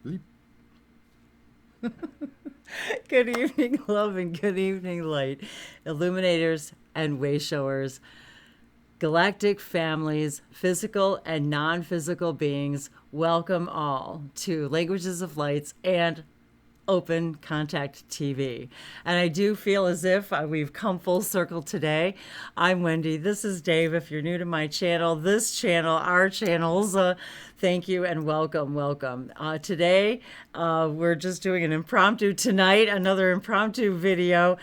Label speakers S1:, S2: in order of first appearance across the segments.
S1: Bleep.
S2: Good evening, love, and good evening, light, illuminators and wayshowers, galactic families, physical and non physical beings. Welcome all to Languages of Lights and Open Contact TV. And I do feel as if we've come full circle today. I'm Wendy. This is Dave. If you're new to my channel, this channel, our channels, thank you and welcome, welcome. Today, we're just doing an impromptu tonight, another impromptu video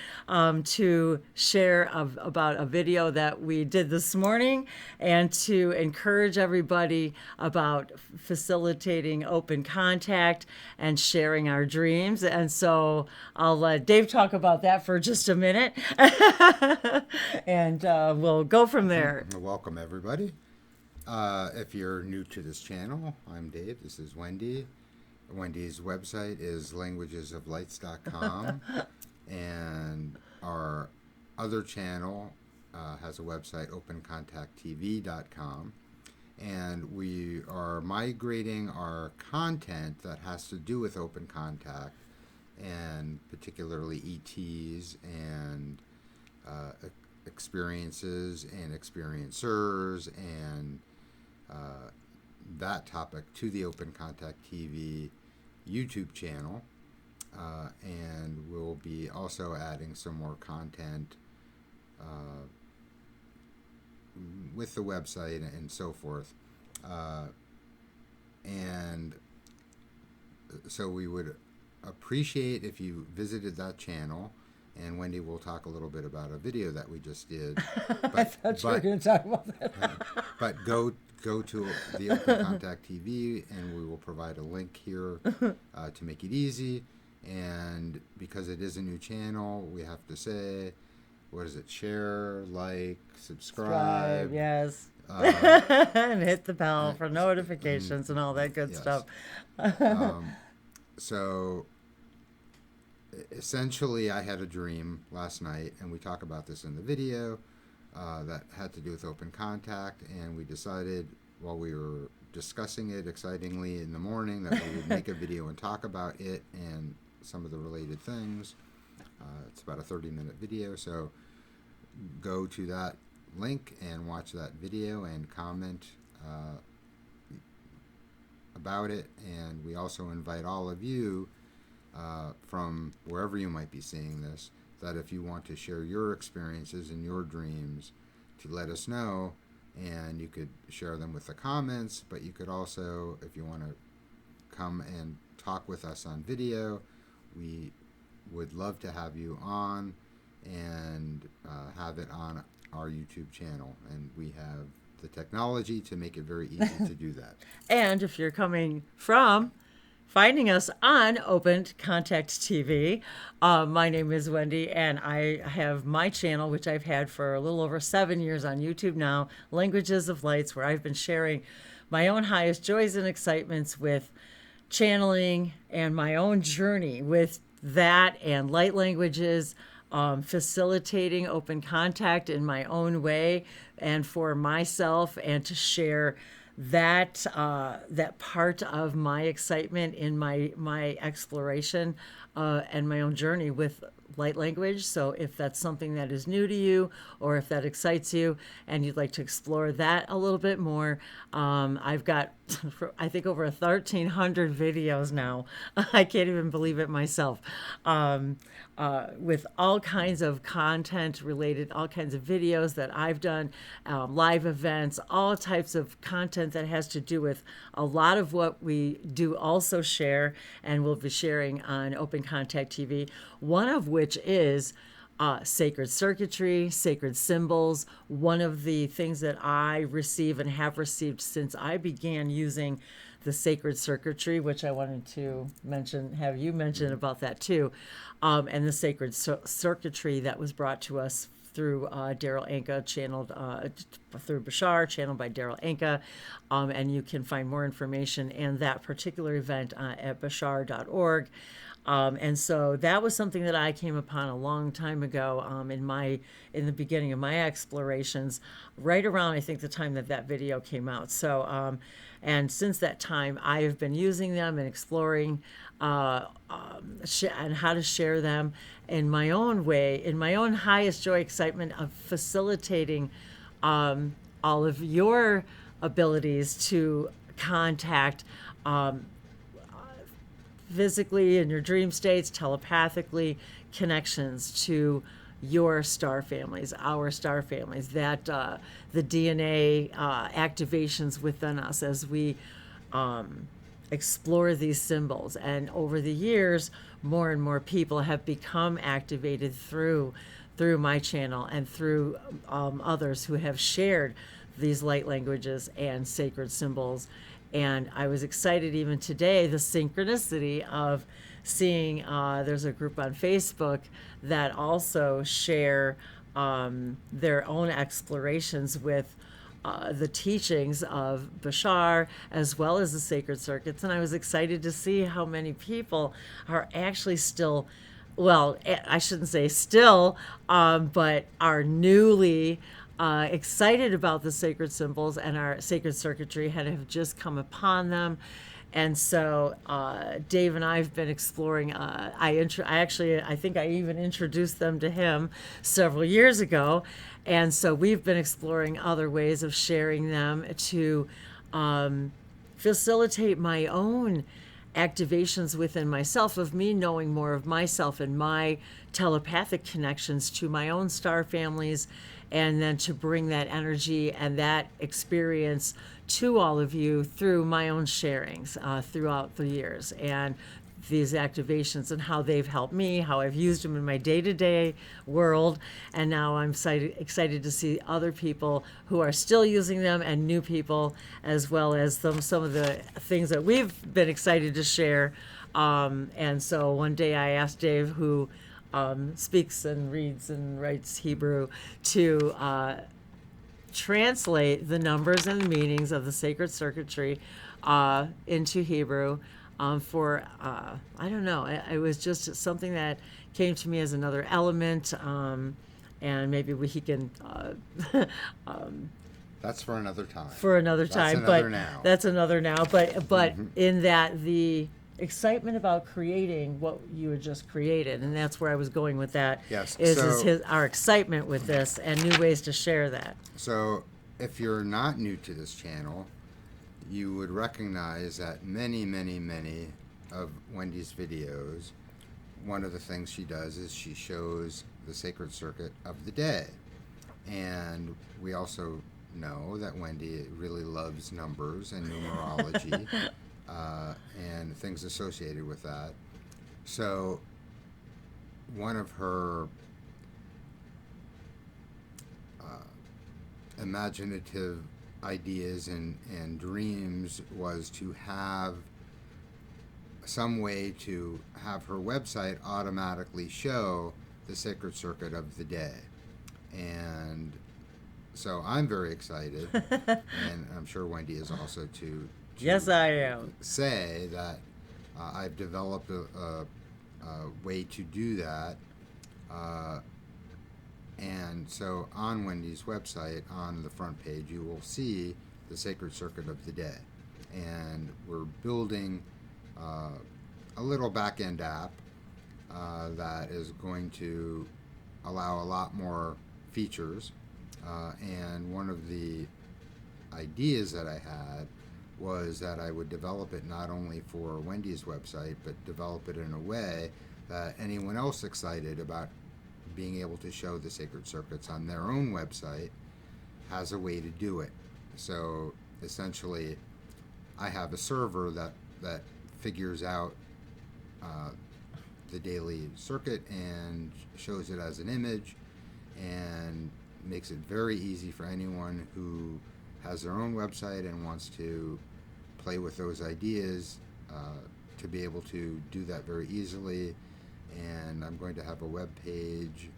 S2: to share about a video that we did this morning and to encourage everybody about facilitating open contact and sharing our dreams. And so I'll let Dave talk about that for just a minute and we'll go from there.
S1: Welcome, everybody. If you're new to this channel, I'm Dave. This is Wendy. Wendy's website is languagesoflights.com, and our other channel has a website, opencontacttv.com. And we are migrating our content that has to do with open contact, and particularly ETs and experiences and experiencers and that topic to the Open Contact TV YouTube channel. And we'll be also adding some more content with the website and so forth. And so we would appreciate if you visited that channel, and Wendy will talk a little bit about a video that we just did.
S2: I thought you were going to talk about that.
S1: But go to the Open Contact TV, and we will provide a link here to make it easy. And because it is a new channel, we have to say, what is it? Share, like, subscribe.
S2: Yes. And hit the bell for notifications and all that good
S1: Yes.
S2: stuff.
S1: So essentially, I had a dream last night, and we talk about this in the video, that had to do with open contact, and we decided while we were discussing it excitingly in the morning that we would make a video and talk about it and some of the related things. It's about a 30-minute video, so go to that link and watch that video and comment about it. And we also invite all of you from wherever you might be seeing this, that if you want to share your experiences and your dreams, to let us know, and you could share them with the comments, but you could also, if you want to come and talk with us on video, we would love to have you on and have it on our YouTube channel, and we have the technology to make it very easy to do that.
S2: And if you're coming from finding us on Open Contact TV, my name is Wendy, and I have my channel, which I've had for a little over 7 years on YouTube now, Languages of Lights, where I've been sharing my own highest joys and excitements with channeling and my own journey with that and light languages, facilitating open contact in my own way and for myself, and to share that that part of my excitement in my exploration and my own journey with light language. So if that's something that is new to you, or if that excites you and you'd like to explore that a little bit more, I've got I think over 1,300 videos now. I can't even believe it myself. With all kinds of content related, all kinds of videos that I've done, live events, all types of content that has to do with a lot of what we do also share, and we'll be sharing on Open Contact TV, one of which is sacred circuitry, sacred symbols. One of the things that I receive and have received since I began using the sacred circuitry, which I wanted to mention, have you mention about that too, and the sacred circuitry that was brought to us through Daryl Anka, channeled through Bashar, channeled by Daryl Anka, and you can find more information and that particular event at bashar.org. And so that was something that I came upon a long time ago, in the beginning of my explorations, right around I think the time that that video came out. So and since that time, I have been using them and exploring and how to share them in my own way, in my own highest joy, excitement of facilitating all of your abilities to contact physically in your dream states, telepathically, connections to your star families, our star families, that the DNA activations within us as we explore these symbols. And over the years, more and more people have become activated through my channel and through others who have shared these light languages and sacred symbols. And I was excited even today, the synchronicity of seeing there's a group on Facebook that also share their own explorations with the teachings of Bashar as well as the sacred circuits. And I was excited to see how many people are actually still, well, I shouldn't say still, but are newly excited about the sacred symbols and our sacred circuitry and have just come upon them. And so Dave and I have been exploring. I think I even introduced them to him several years ago, and so we've been exploring other ways of sharing them to facilitate my own activations within myself, of me knowing more of myself and my telepathic connections to my own star families, and then to bring that energy and that experience to all of you through my own sharings throughout the years, and these activations and how they've helped me, how I've used them in my day-to-day world. And now I'm excited to see other people who are still using them and new people, as well as some of the things that we've been excited to share. And so one day I asked Dave, who speaks and reads and writes Hebrew, to translate the numbers and the meanings of the sacred circuitry into Hebrew I don't know, it was just something that came to me as another element, and maybe he can
S1: That's for another time.
S2: For another time,
S1: That's another
S2: but
S1: now.
S2: that's another now. But in that, the excitement about creating what you had just created, and that's where I was going with that.
S1: Yes,
S2: Our excitement with this and new ways to share that.
S1: So if you're not new to this channel, you would recognize that many, many, many of Wendy's videos, one of the things she does is she shows the sacred circuit of the day. And we also know that Wendy really loves numbers and numerology and things associated with that. So one of her imaginative ideas and dreams was to have some way to have her website automatically show the sacred circuit of the day. And so I'm very excited, and I'm sure Wendy is also to
S2: Yes, I am.
S1: say that I've developed a way to do that. And so on Wendy's website, on the front page, you will see the sacred circuit of the day. And we're building a little back-end app that is going to allow a lot more features. And one of the ideas that I had was that I would develop it not only for Wendy's website, but develop it in a way that anyone else excited about being able to show the sacred circuits on their own website has a way to do it. So essentially, I have a server that figures out the daily circuit and shows it as an image, and makes it very easy for anyone who has their own website and wants to play with those ideas to be able to do that very easily. And I'm going to have a web page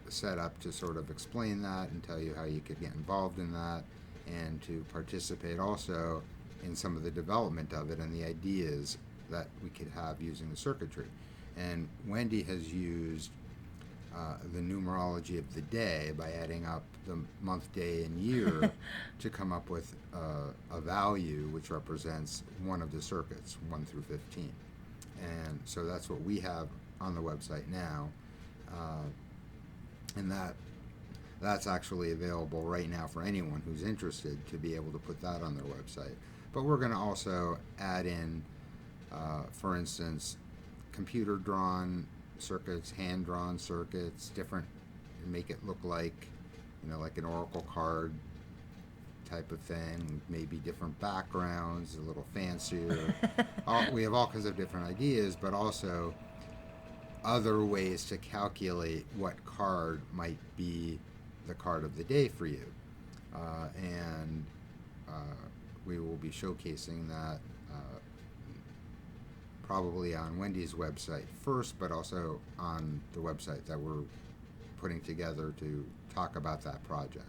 S1: set up to sort of explain that and tell you how you could get involved in that, and to participate also in some of the development of it and the ideas that we could have using the circuitry. And Wendy has used the numerology of the day by adding up the month, day, and year to come up with a value which represents one of the circuits, 1 through 15. And so that's what we have on the website now. And that's actually available right now for anyone who's interested to be able to put that on their website. But we're going to also add in, for instance, computer-drawn circuits, hand-drawn circuits, different, and make it look like, like an oracle card type of thing, maybe different backgrounds, a little fancier. We have all kinds of different ideas, but also other ways to calculate what card might be the card of the day for you. And we will be showcasing that probably on Wendy's website first, but also on the website that we're putting together to talk about that project.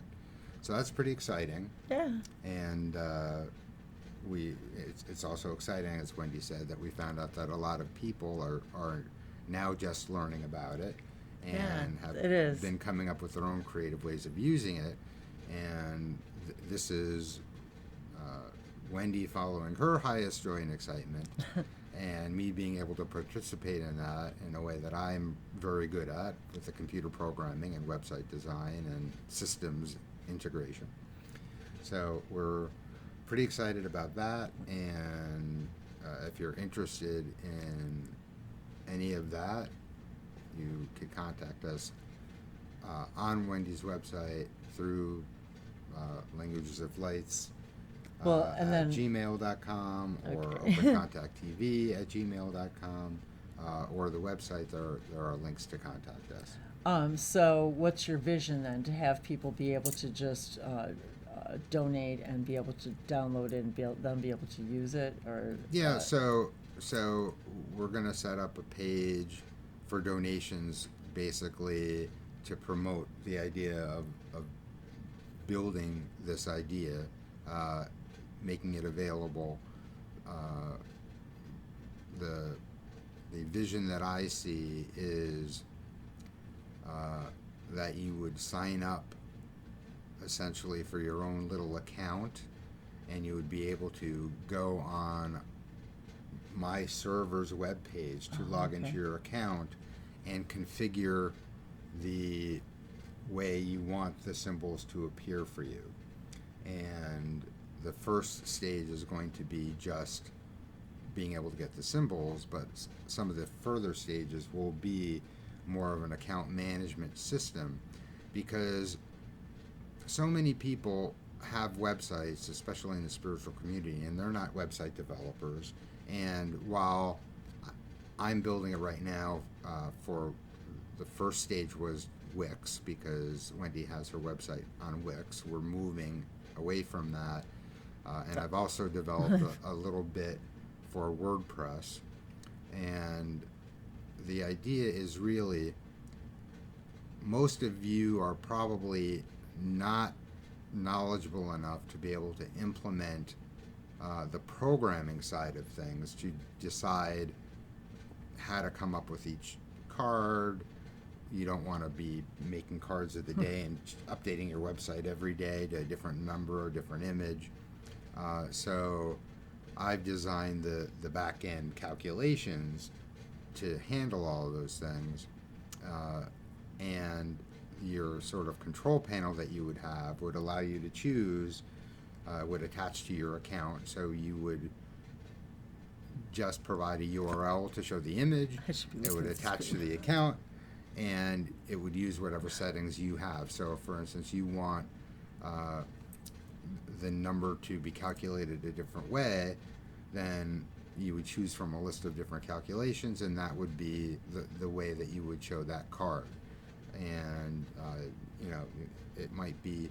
S1: So that's pretty exciting.
S2: Yeah.
S1: And it's also exciting, as Wendy said, that we found out that a lot of people are now just learning about it and have been coming up with their own creative ways of using it. And this is Wendy following her highest joy and excitement, and me being able to participate in that in a way that I'm very good at, with the computer programming and website design and systems integration. So we're pretty excited about that, and if you're interested in any of that, you can contact us on Wendy's website through Languages of Lights
S2: and then
S1: gmail.com or opencontacttv@gmail.com or the website. There are links to contact us.
S2: So what's your vision then, to have people be able to just donate and be able to download it and be able to use it? Or
S1: so we're going to set up a page for donations, basically to promote the idea of building this idea, making it available. The vision that I see is that you would sign up essentially for your own little account, and you would be able to go on my server's webpage to log into your account and configure the way you want the symbols to appear for you. And the first stage is going to be just being able to get the symbols, but some of the further stages will be more of an account management system, because so many people have websites, especially in the spiritual community, and they're not website developers. And while I'm building it right now, for the first stage was Wix, because Wendy has her website on Wix. We're moving away from that. And I've also developed a little bit for WordPress. And the idea is really, most of you are probably not knowledgeable enough to be able to implement the programming side of things, to decide how to come up with each card. You don't want to be making cards of the day and updating your website every day to a different number or different image. So I've designed the back-end calculations to handle all of those things. And your sort of control panel that you would have would allow you to choose, would attach to your account. So you would just provide a URL to show the image. It would attach to the account, and it would use whatever settings you have. So, for instance, you want the number to be calculated a different way, then you would choose from a list of different calculations, and that would be the way that you would show that card. And it might be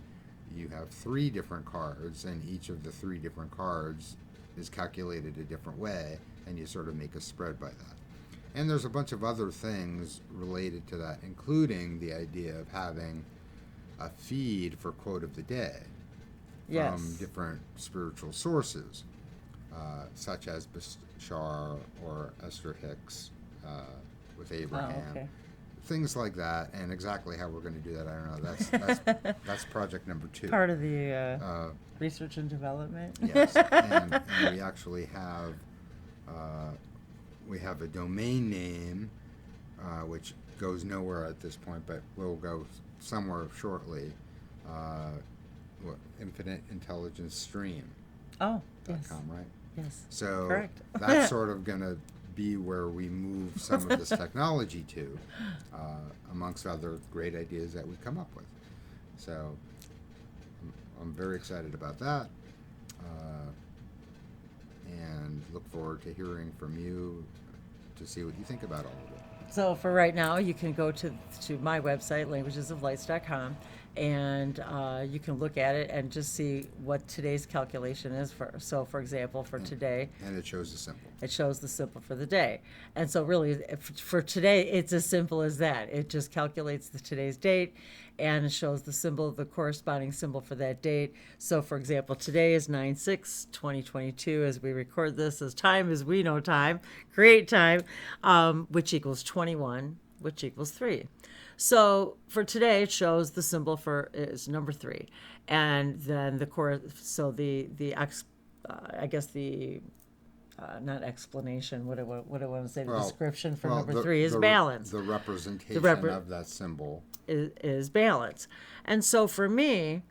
S1: you have 3 different cards, and each of the 3 different cards is calculated a different way, and you sort of make a spread by that. And there's a bunch of other things related to that, including the idea of having a feed for quote of the day from different spiritual sources. such as Bashar or Esther Hicks with
S2: Oh,
S1: Abraham.
S2: okay.
S1: Things like that, and exactly how we're going to do that, I don't know. That's project number 2.
S2: Part of the
S1: Uh,
S2: research and development.
S1: yes, and we actually have a domain name, which goes nowhere at this point, but will go somewhere shortly. Infinite Intelligence Stream.
S2: Oh, yes.
S1: .com, right?
S2: Yes.
S1: So
S2: Correct.
S1: that's sort of going to be where we move some of this technology to, amongst other great ideas that we come up with. So I'm very excited about that, and look forward to hearing from you to see what you think about all of it.
S2: So for right now, you can go to my website, languagesoflights.com, and you can look at it and just see what today's calculation is for. So, for example, for today,
S1: And it shows the symbol.
S2: it shows the symbol for the day. And so really, for today, it's as simple as that. It just calculates today's date and it shows the symbol, the corresponding symbol for that date. So, for example, today is 9/6/2022 as we record this, as time as we know time, create time, which equals 21, which equals 3. So for today, it shows the symbol for is number 3, and then not explanation. What do I want to say? The description for number 3 is balance.
S1: The representation of that symbol
S2: Is balance, and so for me,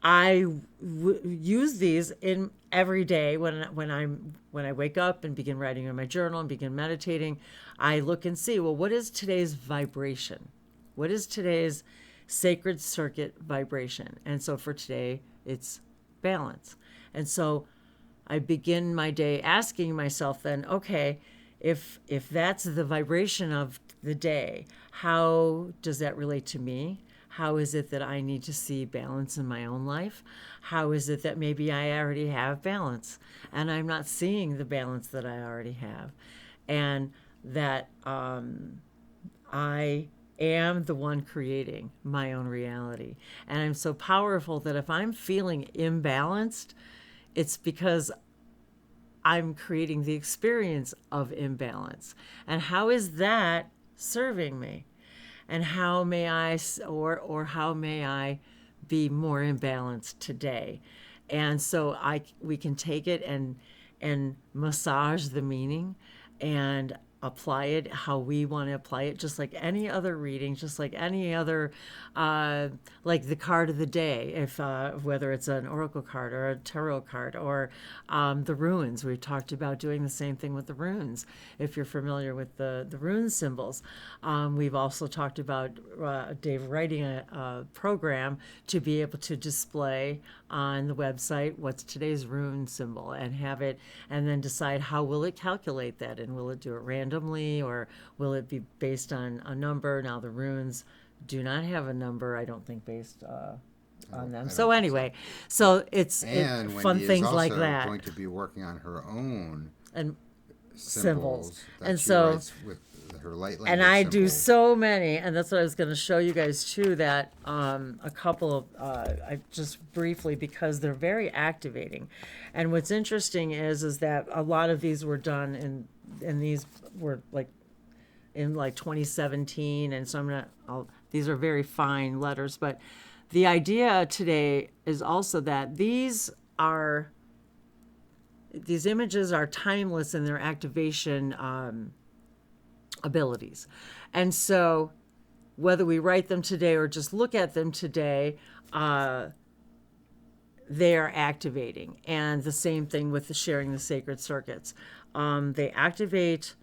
S2: I use these in every day when I wake up and begin writing in my journal and begin meditating. I look and see, well, what is today's vibration? What is today's sacred circuit vibration? And so for today, it's balance. And so I begin my day asking myself then, okay, if that's the vibration of the day, how does that relate to me? How is it that I need to see balance in my own life? How is it that maybe I already have balance and I'm not seeing the balance that I already have? And that I am the one creating my own reality. And I'm so powerful that if I'm feeling imbalanced, it's because I'm creating the experience of imbalance. And how is that serving me? And how may I, or how may I be more imbalanced today? And so we can take it and massage the meaning and apply it how we want to apply it, just like any other reading, just like any other, like the card of the day, if whether it's an oracle card or a tarot card or the runes. We've talked about doing the same thing with the runes. If you're familiar with the rune symbols, we've also talked about Dave writing a program to be able to display on the website what's today's rune symbol and have it, and then decide how will it calculate that, and will it do it randomly or will it be based on a number. Now the runes do not have a number, I don't think, based on them. So anyway, so it's
S1: And
S2: fun
S1: Wendy
S2: things
S1: is
S2: like
S1: also
S2: that
S1: going to be working on her own
S2: and
S1: symbols that
S2: and
S1: she
S2: so
S1: writes with her light language
S2: and I do
S1: symbols.
S2: so many, and that's what I was going to show you guys too. That a couple of I just briefly, because they're very activating. And what's interesting is that a lot of these were done and these were in 2017, and so these are very fine letters. But the idea today is also that these images are timeless in their activation abilities. And so whether we write them today or just look at them today, they are activating. And the same thing with the sharing the sacred circuits. They activate,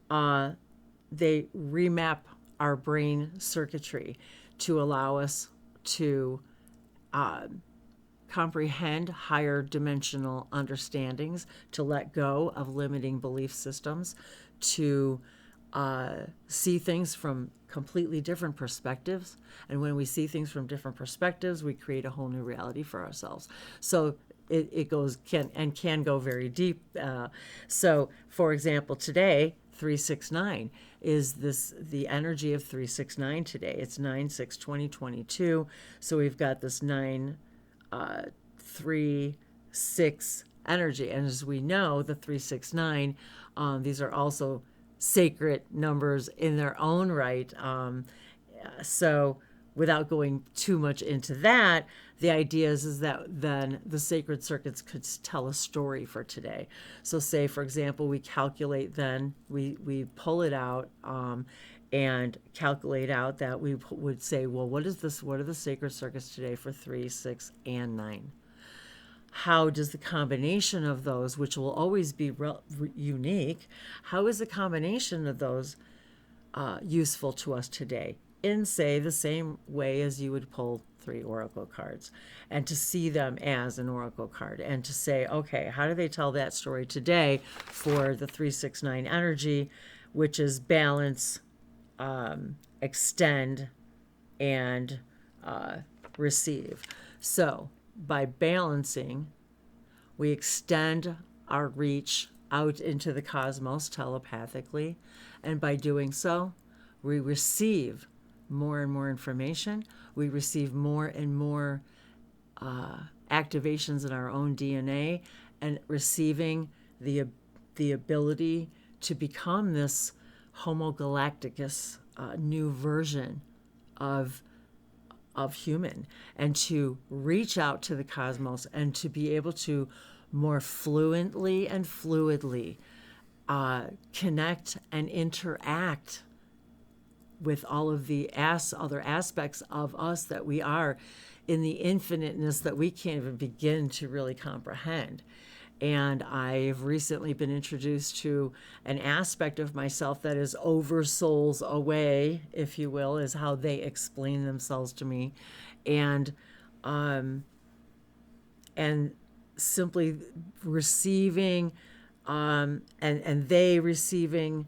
S2: they remap our brain circuitry to allow us to comprehend higher dimensional understandings, to let go of limiting belief systems, to see things from completely different perspectives. And when we see things from different perspectives, we create a whole new reality for ourselves. So it can go very deep. So, for example, today, 369 is the energy of 369 today. It's 9/6/2022. So we've got this 9, 3, 6 energy. And as we know, the 369, these are also sacred numbers in their own right. So without going too much into that, the idea is that then the sacred circuits could tell a story for today. So say, for example, we calculate then, we pull it out and calculate out that we would say, well, what are the sacred circuits today for 3, 6, and 9? How does the combination of those, which will always be unique, how is the combination of those useful to us today? In, say, the same way as you would pull 3 oracle cards, and to see them as an oracle card, and to say, okay, how do they tell that story today for the 369 energy, which is balance, extend, and receive. So by balancing, we extend our reach out into the cosmos telepathically, and by doing so, we receive more and more information. We receive more and more activations in our own DNA, and receiving the ability to become this Homo Galacticus, new version of human, and to reach out to the cosmos and to be able to more fluently and fluidly connect and interact with all of the other aspects of us that we are in the infiniteness that we can't even begin to really comprehend. And I've recently been introduced to an aspect of myself that is over souls away, if you will, is how they explain themselves to me. And simply receiving and they receiving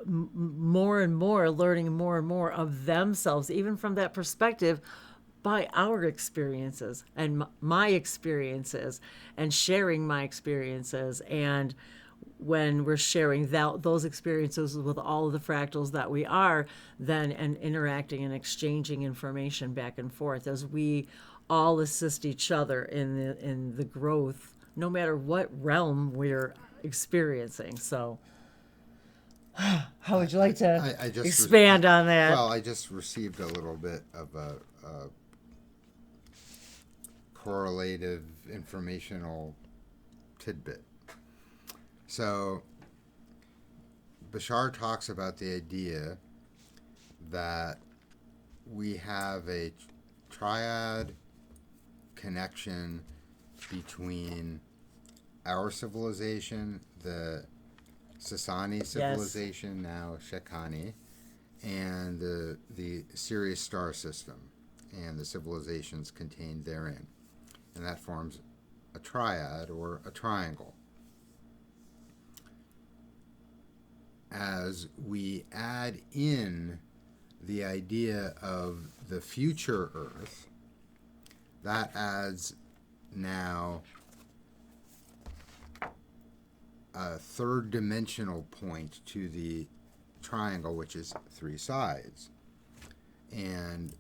S2: more and more, learning more and more of themselves, even from that perspective, by our experiences and my experiences, and sharing my experiences. And when we're sharing those experiences with all of the fractals that we are, then and interacting and exchanging information back and forth as we all assist each other in the growth, no matter what realm we're experiencing. So how would you like to
S1: I just
S2: expand on that?
S1: Well, I just received a little bit of a correlative informational tidbit. So Bashar talks about the idea that we have a triad connection between our civilization, the Sasani civilization, now Shekani, and the Sirius star system and the civilizations contained therein. And that forms a triad or a triangle. As we add in the idea of the future Earth, that adds now a third dimensional point to the triangle, which is 3 sides. And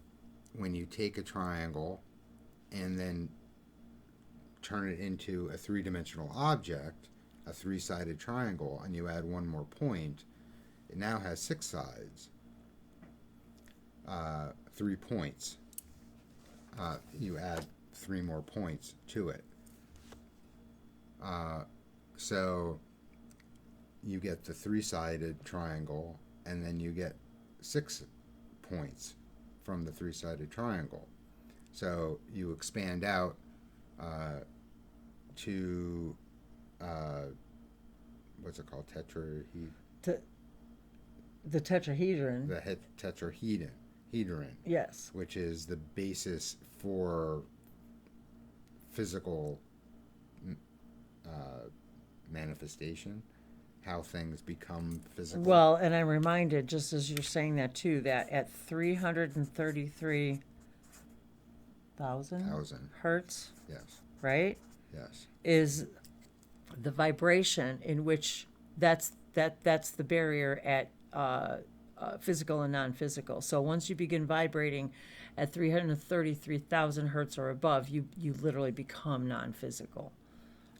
S1: when you take a triangle and then turn it into a 3-dimensional object, a 3-sided triangle, and you add one more point, it now has 6 sides, 3 points. You add 3 more points to it. So you get the 3-sided triangle, and then you get 6 points from the 3-sided triangle. So you expand out to what's it called?
S2: The tetrahedron.
S1: The tetrahedron.
S2: Yes.
S1: Which is the basis for physical manifestation, how things become physical.
S2: Well, and I'm reminded, just as you're saying that too, that at 333,000 hertz,
S1: yes,
S2: right?
S1: Yes.
S2: Is the vibration in which that's the barrier at physical and non-physical. So once you begin vibrating at 333,000 hertz or above, you literally become non-physical.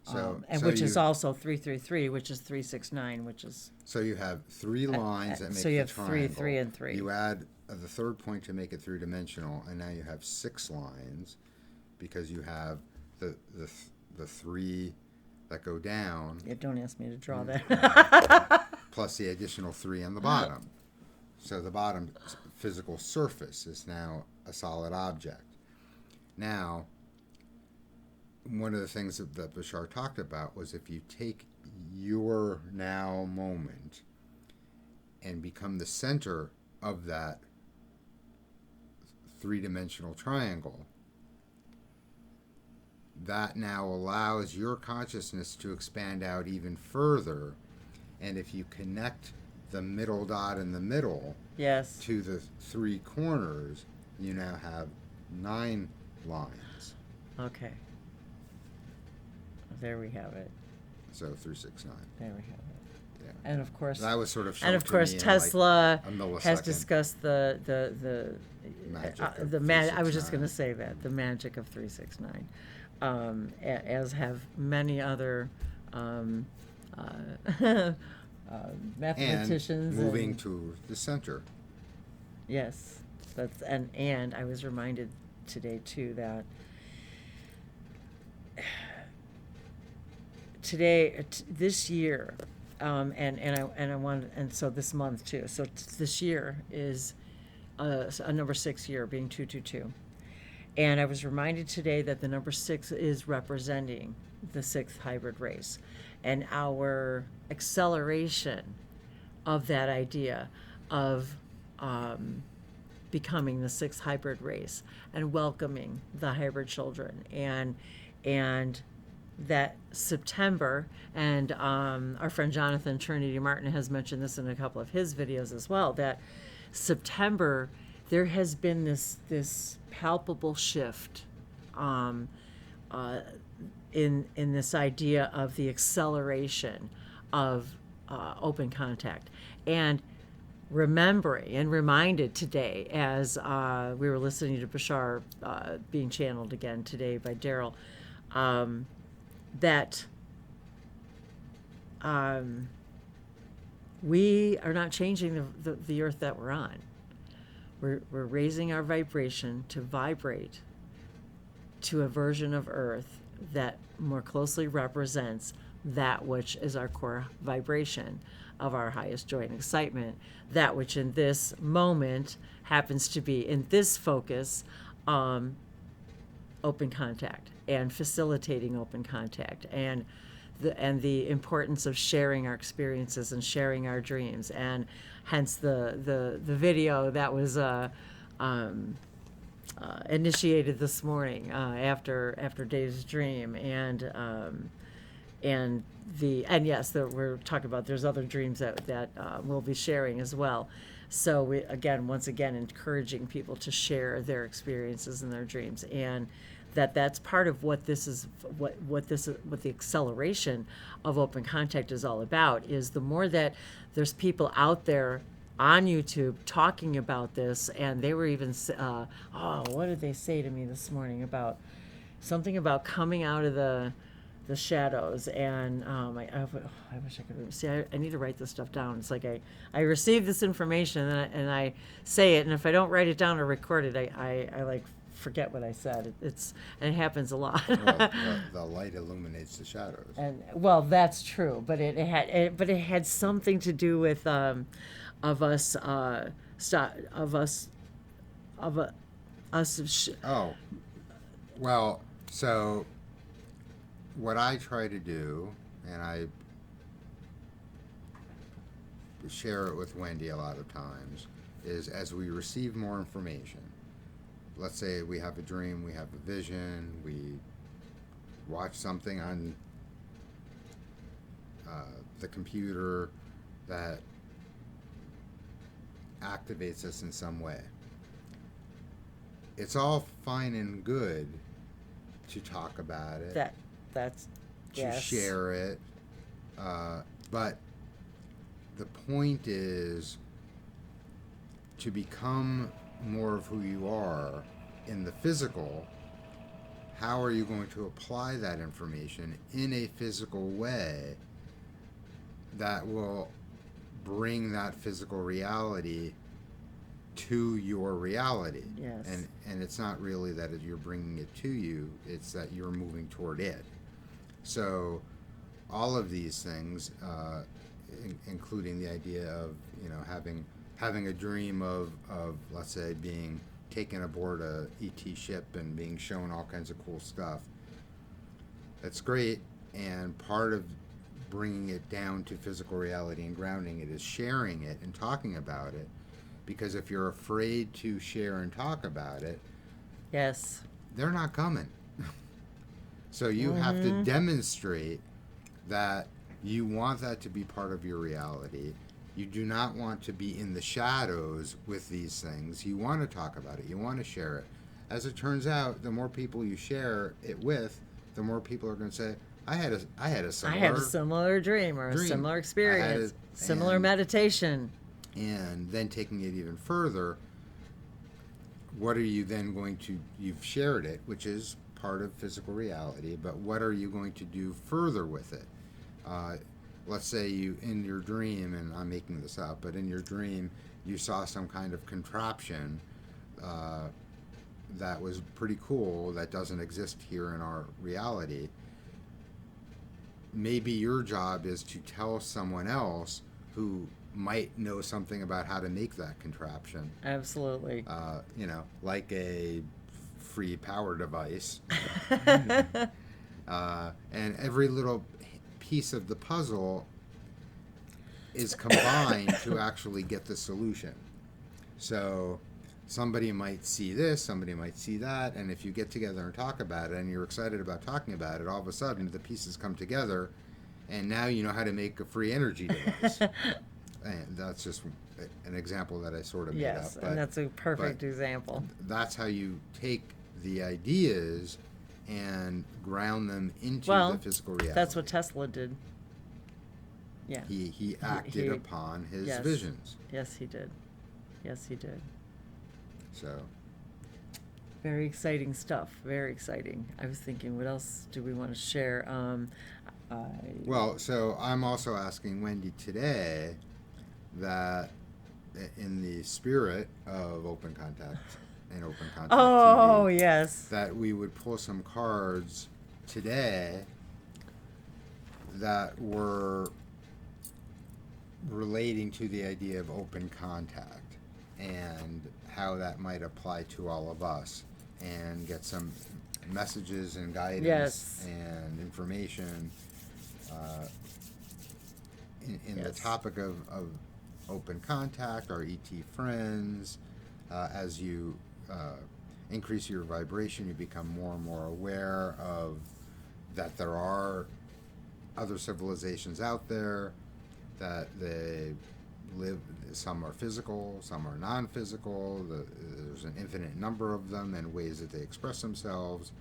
S2: And
S1: so
S2: which is
S1: you,
S2: also 333, which is 369, which is
S1: so you have three lines that make
S2: so you
S1: the
S2: have
S1: triangle.
S2: 3, 3, and 3.
S1: You add the third point to make it three-dimensional, and now you have 6 lines because you have the 3 that go down.
S2: Yeah, don't ask me to draw that.
S1: Plus the additional 3 on the bottom. So the bottom physical surface is now a solid object. Now, one of the things that Bashar talked about was if you take your now moment and become the center of that three-dimensional triangle, that now allows your consciousness to expand out even further. And if you connect the middle dot in the middle
S2: Yes.
S1: to the 3 corners, you now have 9 lines.
S2: Okay. There we have it.
S1: So 369.
S2: There we have it.
S1: Yeah.
S2: And of course,
S1: That was sort of shown
S2: and of
S1: to
S2: course,
S1: me in
S2: Tesla
S1: like a millisecond.
S2: has discussed the
S1: Magic of
S2: I was just
S1: 369.
S2: going to say that the magic of 369, as have many other mathematicians.
S1: And moving to the center.
S2: Yes, that's and I was reminded today too that this year, and so this month too. So this year is a number 6 year, being 222, and I was reminded today that the number 6 is representing the 6th hybrid race, and our acceleration of that idea of becoming the 6th hybrid race and welcoming the hybrid children, and that September, and our friend Jonathan Trinity Martin has mentioned this in a couple of his videos as well, that September there has been this palpable shift in this idea of the acceleration of open contact. And remembering and reminded today as we were listening to Bashar being channeled again today by Daryl, that we are not changing the earth that we're on. We're raising our vibration to vibrate to a version of earth that more closely represents that which is our core vibration of our highest joy and excitement, that which in this moment happens to be, in this focus, open contact and facilitating open contact, and the importance of sharing our experiences and sharing our dreams, and hence the video that was initiated this morning after Dave's dream, and yes, that we're talking about. There's other dreams that we'll be sharing as well. So we once again encouraging people to share their experiences and their dreams, and that's part of what this is, what the acceleration of open contact is all about. Is the more that there's people out there on YouTube talking about this, and they were even what did they say to me this morning about something about coming out of the shadows, and I wish I could see. I need to write this stuff down. It's like I receive this information and I say it, and if I don't write it down or record it, I like forget what I said. And it happens a lot.
S1: Well, the light illuminates the shadows.
S2: And well, that's true, but it had something to do with us.
S1: Oh, well, so what I try to do, and I share it with Wendy a lot of times, is as we receive more information, let's say we have a dream, we have a vision, we watch something on the computer that activates us in some way. It's all fine and good to talk about it,
S2: That's
S1: to
S2: yes.
S1: share it, but the point is to become more of who you are in the physical how are you going to apply that information in a physical way that will bring that physical reality to your reality?
S2: Yes.
S1: And it's not really that you're bringing it to you, it's that you're moving toward it. So all of these things, including the idea of, you know, having a dream of let's say being taken aboard a ET ship and being shown all kinds of cool stuff, that's great. And part of bringing it down to physical reality and grounding it is sharing it and talking about it. Because if you're afraid to share and talk about it,
S2: yes,
S1: they're not coming. So you have to demonstrate that you want that to be part of your reality. You do not want to be in the shadows with these things. You want to talk about it. You want to share it. As it turns out, the more people you share it with, the more people are going to say, I had a
S2: similar dream or a similar experience, similar meditation.
S1: And then taking it even further, what are you then going to, you've shared it, which is part of physical reality, but what are you going to do further with it? Let's say you, in your dream, and I'm making this up, but in your dream, you saw some kind of contraption that was pretty cool that doesn't exist here in our reality. Maybe your job is to tell someone else who might know something about how to make that contraption.
S2: Absolutely.
S1: You know, like a free power device. And every little piece of the puzzle is combined to actually get the solution. So somebody might see this, somebody might see that, and if you get together and talk about it and you're excited about talking about it, all of a sudden the pieces come together and now you know how to make a free energy device. And that's just an example that I sort of made up.
S2: Yes, and that's a perfect example.
S1: That's how you take the ideas and ground them into the physical reality.
S2: That's what Tesla did. Yeah.
S1: He acted upon his visions.
S2: Yes, he did. Yes, he did.
S1: So.
S2: Very exciting stuff. Very exciting. I was thinking, what else do we want to share?
S1: Well, so I'm also asking Wendy today that in the spirit of Open Contact and Open Contact TV,
S2: yes,
S1: that we would pull some cards today that were relating to the idea of open contact and how that might apply to all of us, and get some messages and guidance and information in the topic of open contact, our ET friends. As you increase your vibration, you become more and more aware of that there are other civilizations out there, that they live, some are physical, some are non-physical, there's an infinite number of them and ways that they express themselves.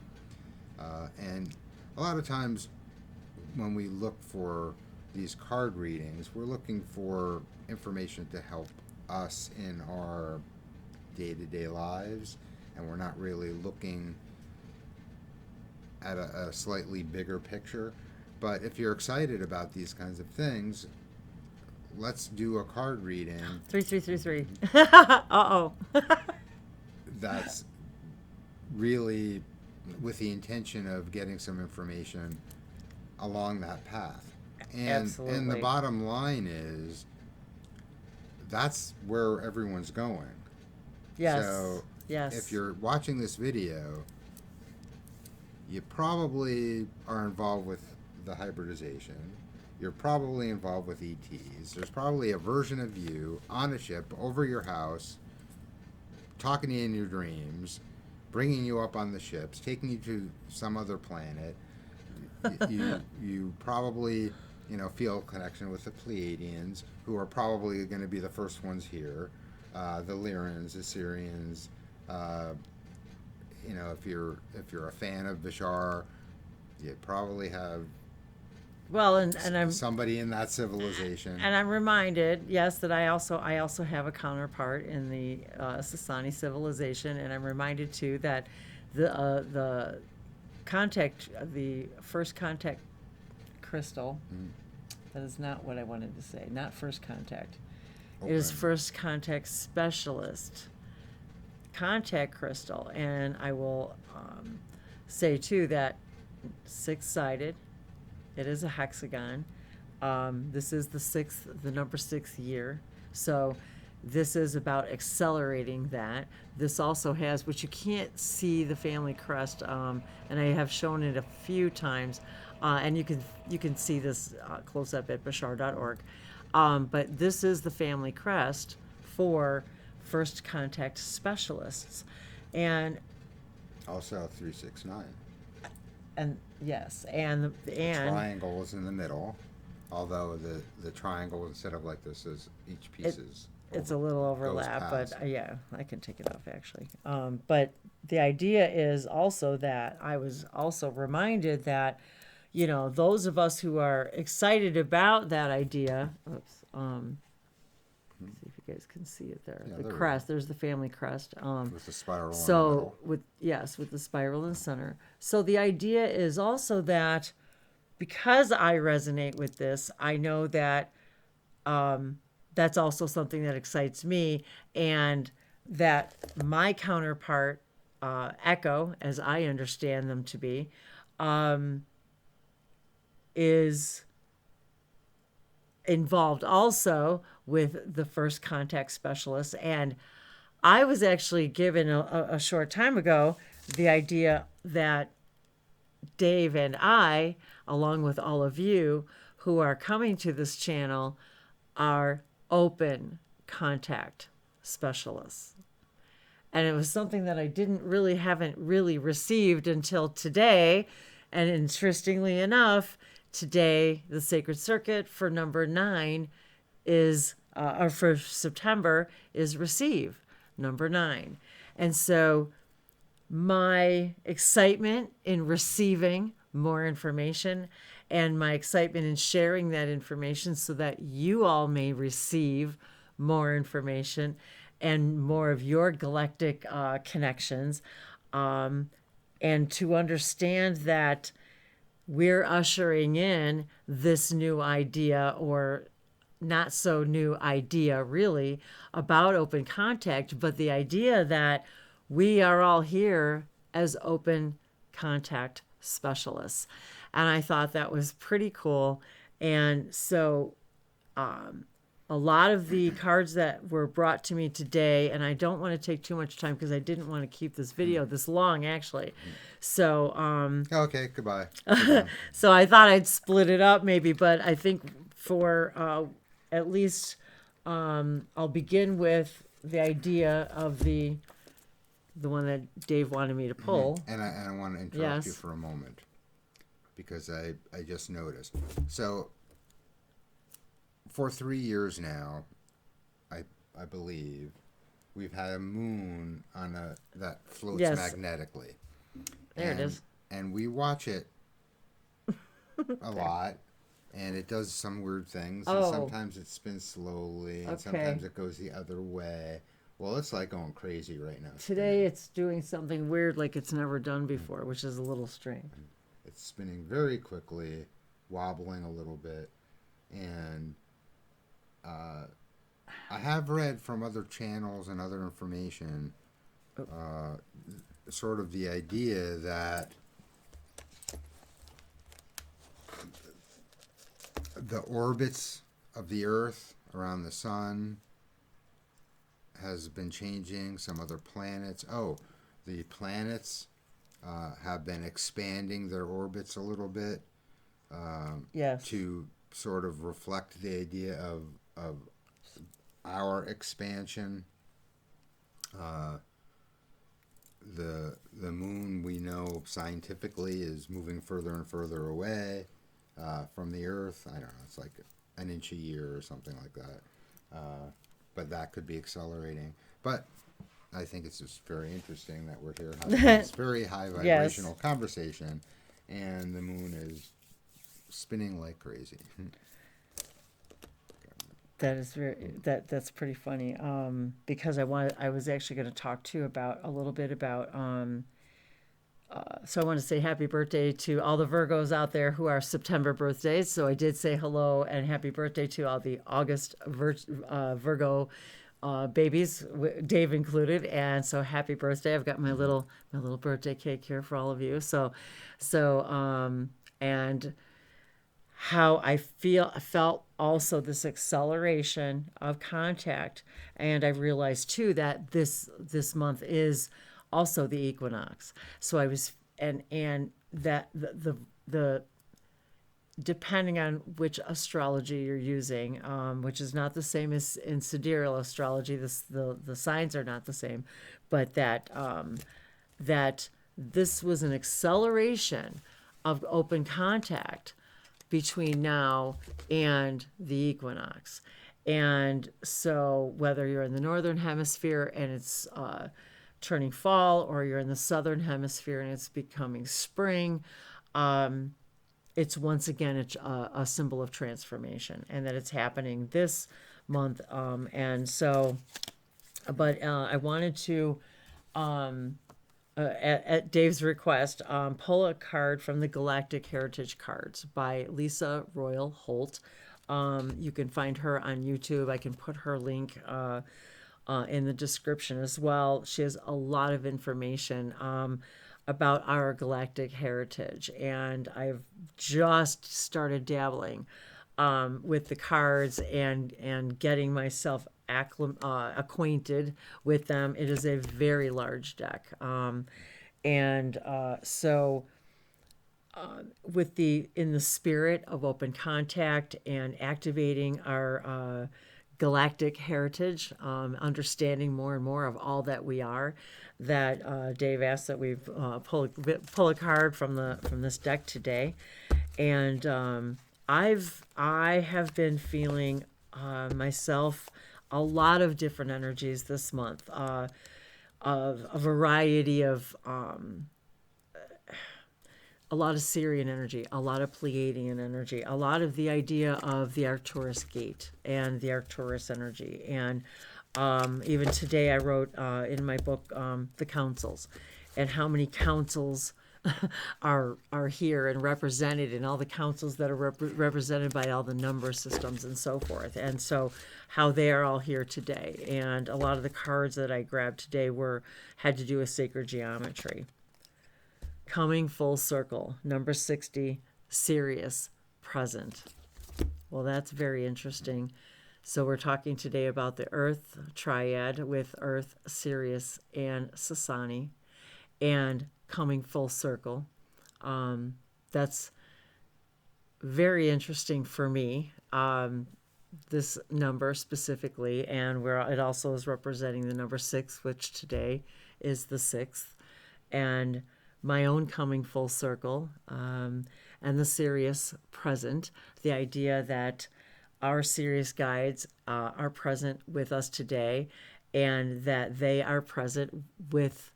S1: And a lot of times when we look for these card readings, we're looking for information to help us in our day-to-day lives, and we're not really looking at a slightly bigger picture. But if you're excited about these kinds of things, let's do a card reading.
S2: 3333. Uh-oh.
S1: That's really with the intention of getting some information along that path.
S2: Absolutely.
S1: And the bottom line is that's where everyone's going.
S2: Yes.
S1: So
S2: yes.
S1: If you're watching this video, you probably are involved with the hybridization. You're probably involved with ETs. There's probably a version of you on a ship over your house, talking to you in your dreams, bringing you up on the ships, taking you to some other planet. You probably, feel a connection with the Pleiadians, who are probably going to be the first ones here. The Lyrans, the Syrians. If you're a fan of Bashar, you probably have
S2: and I'm
S1: somebody in that civilization.
S2: And I'm reminded, yes, that I also have a counterpart in the Sasani civilization, and I'm reminded too that the the first contact crystal. That is not what I wanted to say. Not first contact. It is
S1: Open.
S2: first contact specialist contact crystal. And I will say, too, that six-sided. It is a hexagon. This is the number 6 year. So this is about accelerating that. This also has, which you can't see the family crest, and I have shown it a few times, and you can see this close up at bashar.org. But this is the family crest for first contact specialists, and
S1: Also 369.
S2: Yes, and
S1: Triangle is in the middle, although the triangle, instead of like this, is each piece is
S2: it's a little overlap, but
S1: past.
S2: yeah, I can take it off actually. But the idea is also that I was also reminded that, those of us who are excited about that idea, see if you guys can see it there.
S1: Yeah,
S2: The
S1: there we
S2: crest, there's the family crest.
S1: with the spiral in the
S2: So
S1: middle.
S2: with the spiral in the center. So the idea is also that because I resonate with this, I know that that's also something that excites me, and that my counterpart, Echo, as I understand them to be, is involved also with the first contact specialist. And I was actually given a short time ago the idea that Dave and I, along with all of you who are coming to this channel, are open contact specialists. And it was something that I haven't really received until today. And interestingly enough, today, the Sacred Circuit for number 9 is, or for September, is receive, number 9. And so my excitement in receiving more information and my excitement in sharing that information so that you all may receive more information and more of your galactic connections, and to understand that we're ushering in this new idea, or not so new idea really, about open contact, but the idea that we are all here as open contact specialists. And I thought that was pretty cool. And so a lot of the cards that were brought to me today, and I don't want to take too much time because I didn't want to keep this video this long actually. So
S1: Okay, goodbye.
S2: so I thought I'd split it up maybe, but I think for at least I'll begin with the idea of the one that Dave wanted me to pull.
S1: And I want to interrupt you
S2: Yes.
S1: for a moment because I just noticed. So for 3 years now, I believe we've had a moon on that floats
S2: Yes.
S1: magnetically.
S2: There it is.
S1: And we watch it a lot, and it does some weird things. And
S2: Oh.
S1: sometimes it spins slowly, and
S2: Okay.
S1: sometimes it goes the other way. Well, it's like going crazy right now.
S2: Today it's doing something weird like it's never done before, which is a little strange.
S1: It's spinning very quickly, wobbling a little bit, and I have read from other channels and other information sort of the idea that the orbits of the Earth around the sun has been changing. Some other planets. Oh, the planets have been expanding their orbits a little bit
S2: Yes.
S1: to sort of reflect the idea of our expansion. The moon, we know scientifically, is moving further and further away from the Earth. I don't know, it's like an inch a year or something like that. But that could be accelerating. But I think it's just very interesting that we're here having this very high vibrational conversation, and the moon is spinning like crazy.
S2: That is that's pretty funny. Because I was actually going to talk too about a little bit about So I want to say happy birthday to all the Virgos out there who are September birthdays. So I did say hello and happy birthday to all the August Virgo babies, Dave included. And so happy birthday! I've got my little birthday cake here for all of you. And how I felt also this acceleration of contact, and I realized too that this month is also the equinox. So I was and that the depending on which astrology you're using, which is not the same as in sidereal astrology. The signs are not the same, but that this was an acceleration of open contact between now and the equinox. And so whether you're in the northern hemisphere and it's turning fall, or you're in the southern hemisphere and it's becoming spring, it's once again a symbol of transformation, and that it's happening this month. I wanted to, at Dave's request, pull a card from the Galactic Heritage Cards by Lyssa Royal Holt. You can find her on YouTube. I can put her link in the description as well. She has a lot of information about our galactic heritage, and I've just started dabbling with the cards and getting myself acquainted with them. It is a very large deck, in the spirit of open contact and activating our galactic heritage, understanding more and more of all that we are, that Dave asked that we pull a card from this deck today. And I have been feeling myself a lot of different energies this month, of a variety of a lot of Syrian energy, a lot of Pleiadian energy, a lot of the idea of the Arcturus gate and the Arcturus energy. And even today I wrote in my book, The Councils, and how many councils are here and represented, and all the councils that are represented by all the number systems and so forth. And so how they are all here today. And a lot of the cards that I grabbed today had to do with sacred geometry. Coming full circle, number 60, Sirius, present. Well, that's very interesting. So we're talking today about the Earth triad with Earth, Sirius, and Sasani, and coming full circle. That's very interesting for me, this number specifically, and where it also is representing the number 6, which today is the 6th. And my own coming full circle, and the Sirius present, the idea that our Sirius guides are present with us today, and that they are present with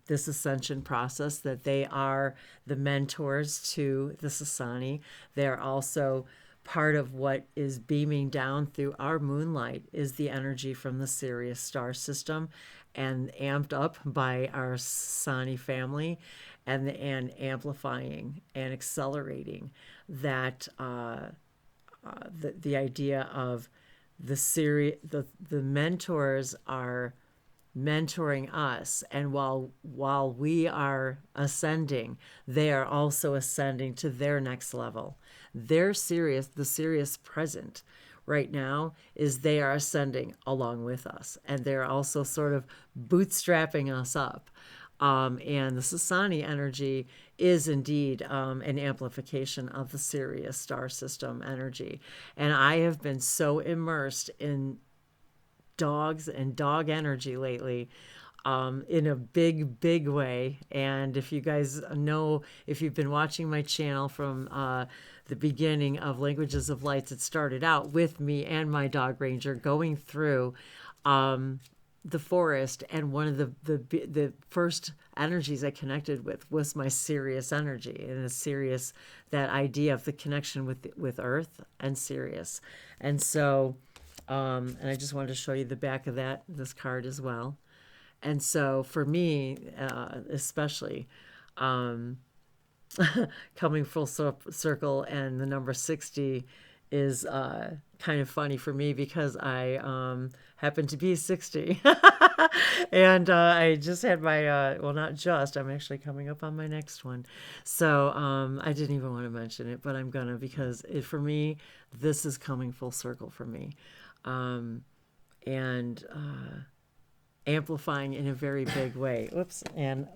S2: this ascension process, that they are the mentors to the Sasani. They're also part of what is beaming down through our moonlight is the energy from the Sirius star system, and amped up by our Sasani family, and amplifying and accelerating that the idea of the mentors are mentoring us, and while we are ascending, they are also ascending to their next level. The Sirius present right now is they are ascending along with us, and they're also sort of bootstrapping us up. And the Sasani energy is indeed an amplification of the Sirius star system energy. And I have been so immersed in dogs and dog energy lately, in a big way. And if you guys know, if you've been watching my channel from the beginning of Languages of Lights, it started out with me and my dog Ranger going through the forest, and one of the first energies I connected with was my Sirius energy, and the Sirius, that idea of the connection with Earth and Sirius. And so and I just wanted to show you the back of this card as well. And so for me, especially, coming full circle, and the number 60 is kind of funny for me because I happen to be 60. And I just had my, well, not just, I'm actually coming up on my next one. So I didn't even want to mention it, but I'm going to, because for me, this is coming full circle for me. And amplifying in a very big way. Oops. And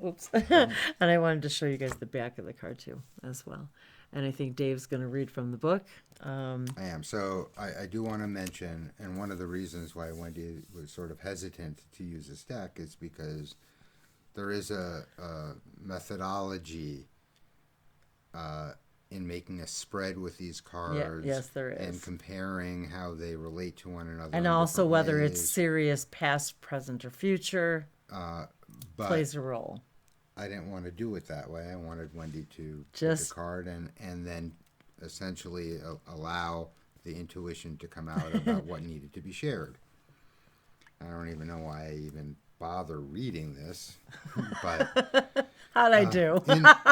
S2: I wanted to show you guys the back of the card too, as well. And I think Dave's going to read from the book.
S1: I am. So I do want to mention, and one of the reasons why Wendy was sort of hesitant to use this deck is because there is a methodology in making a spread with these cards.
S2: Yes, there is.
S1: And comparing how they relate to one another.
S2: And also whether it's serious, past, present, or future plays a role.
S1: I didn't want to do it that way. I wanted Wendy to pick a card and then essentially allow the intuition to come out about what needed to be shared. I don't even know why I even bother reading this, but
S2: how'd I do?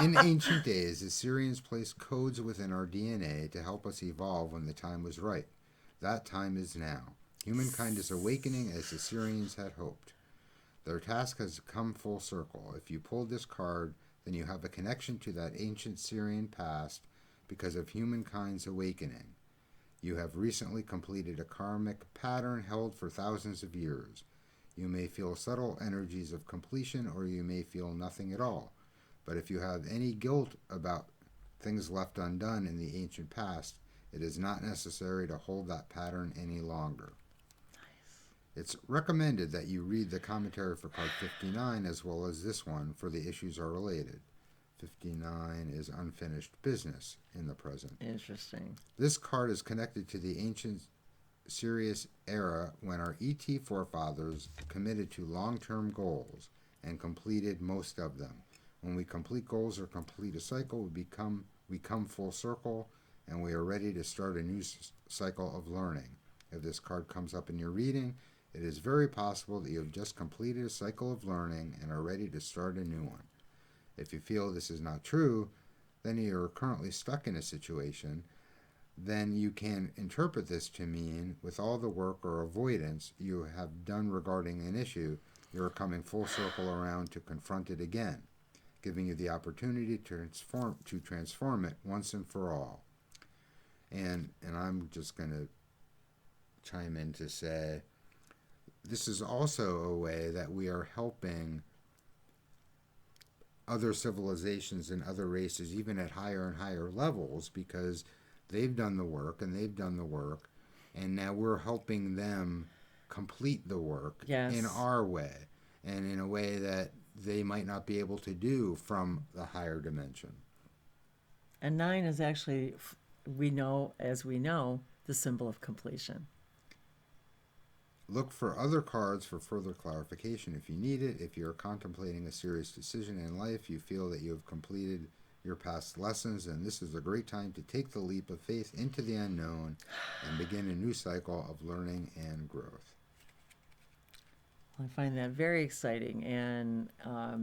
S1: in ancient days, Assyrians placed codes within our DNA to help us evolve when the time was right. That time is now. Humankind is awakening as the Assyrians had hoped. Their task has come full circle. If you pull this card, then you have a connection to that ancient Syrian past because of humankind's awakening. You have recently completed a karmic pattern held for thousands of years. You may feel subtle energies of completion, or you may feel nothing at all. But if you have any guilt about things left undone in the ancient past, it is not necessary to hold that pattern any longer. It's recommended that you read the commentary for card 59 as well as this one, for the issues are related. 59 is unfinished business in the present.
S2: Interesting.
S1: This card is connected to the ancient Sirius era when our ET forefathers committed to long-term goals and completed most of them. When we complete goals or complete a cycle, we come full circle, and we are ready to start a new cycle of learning. If this card comes up in your reading, it is very possible that you have just completed a cycle of learning and are ready to start a new one. If you feel this is not true, then you are currently stuck in a situation. Then you can interpret this to mean, with all the work or avoidance you have done regarding an issue, you are coming full circle around to confront it again, giving you the opportunity to transform it once and for all. And I'm just going to chime in to say, this is also a way that we are helping other civilizations and other races, even at higher and higher levels, because they've done the work and they've done the work, and now we're helping them complete the work in our way, and in a way that they might not be able to do from the higher dimension.
S2: And 9 is actually, we know, the symbol of completion.
S1: Look for other cards for further clarification if you need it. If you're contemplating a serious decision in life, you feel that you have completed your past lessons, and this is a great time to take the leap of faith into the unknown and begin a new cycle of learning and growth.
S2: I find that very exciting, and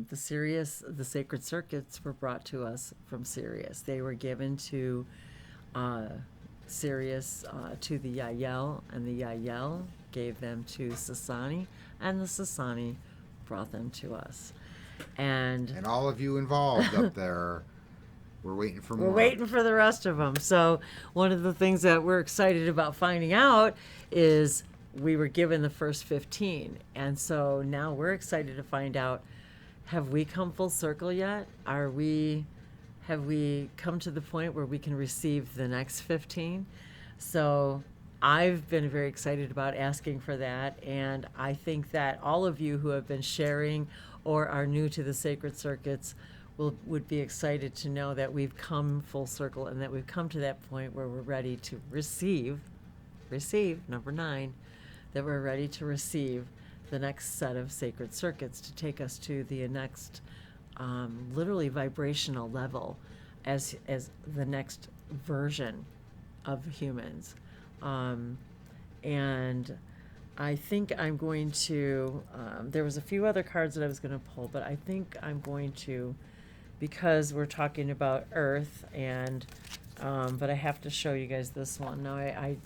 S2: the sacred circuits were brought to us from Sirius. They were given to Sirius, to the Yael, and the Yael gave them to Sasani, and the Sasani brought them to us. And
S1: all of you involved up there, we're waiting for more.
S2: We're waiting for the rest of them. So one of the things that we're excited about finding out is we were given the first 15. And so now we're excited to find out, have we come full circle yet? Have we come to the point where we can receive the next 15? So I've been very excited about asking for that, and I think that all of you who have been sharing or are new to the sacred circuits would be excited to know that we've come full circle and that we've come to that point where we're ready to receive, number 9, that we're ready to receive the next set of sacred circuits to take us to the next literally vibrational level as the next version of humans. And I think I'm going to, there was a few other cards that I was going to pull, but I think I'm going to, because we're talking about Earth, and, but I have to show you guys this one. Now, I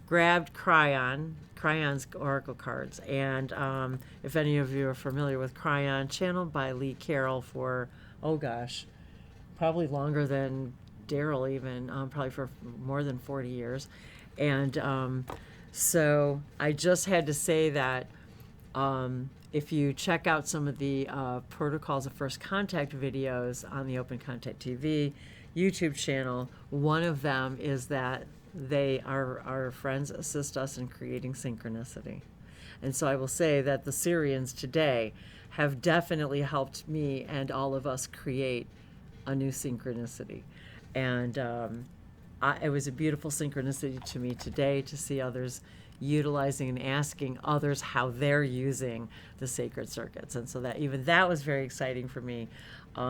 S2: grabbed Cryon's Oracle cards, and if any of you are familiar with Cryon, channeled by Lee Carroll for, oh gosh, probably longer than Daryl even, probably for more than 40 years. And so I just had to say that if you check out some of the Protocols of First Contact videos on the Open Contact TV YouTube channel, one of them is that our friends assist us in creating synchronicity. And so I will say that the Syrians today have definitely helped me and all of us create a new synchronicity. And it was a beautiful synchronicity to me today to see others utilizing and asking others how they're using the sacred circuits. And so that even that was very exciting for me,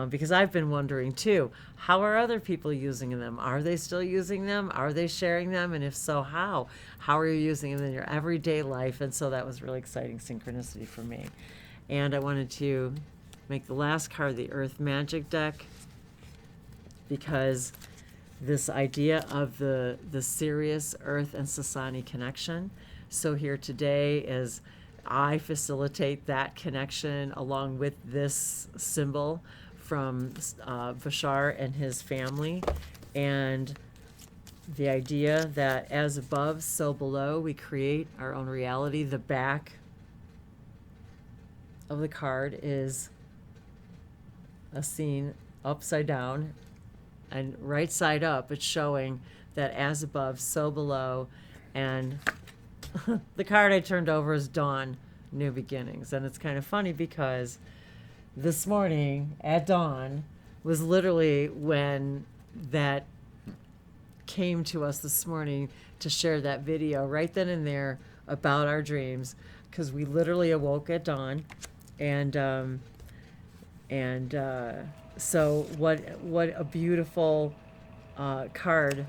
S2: because I've been wondering too, how are other people using them? Are they still using them? Are they sharing them? And if so, how? How are you using them in your everyday life? And so that was really exciting synchronicity for me. And I wanted to make the last card the Earth Magic deck, because this idea of the Sirius, Earth, and Sasani connection. So here today is I facilitate that connection along with this symbol from Bashar and his family, and the idea that as above, so below, we create our own reality. The back of the card is a scene upside down, and right side up, it's showing that as above, so below. And the card I turned over is Dawn, New Beginnings. And it's kind of funny because this morning at dawn was literally when that came to us this morning to share that video right then and there about our dreams, because we literally awoke at dawn. And so what a beautiful card.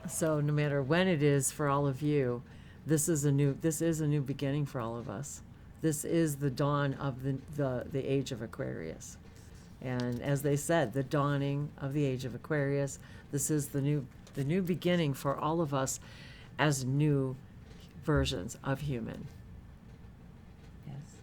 S2: So no matter when it is for all of you, this is a new beginning for all of us. This is the dawn of the age of Aquarius. And as they said, the dawning of the age of Aquarius, this is the new beginning for all of us as new versions of human. Yes.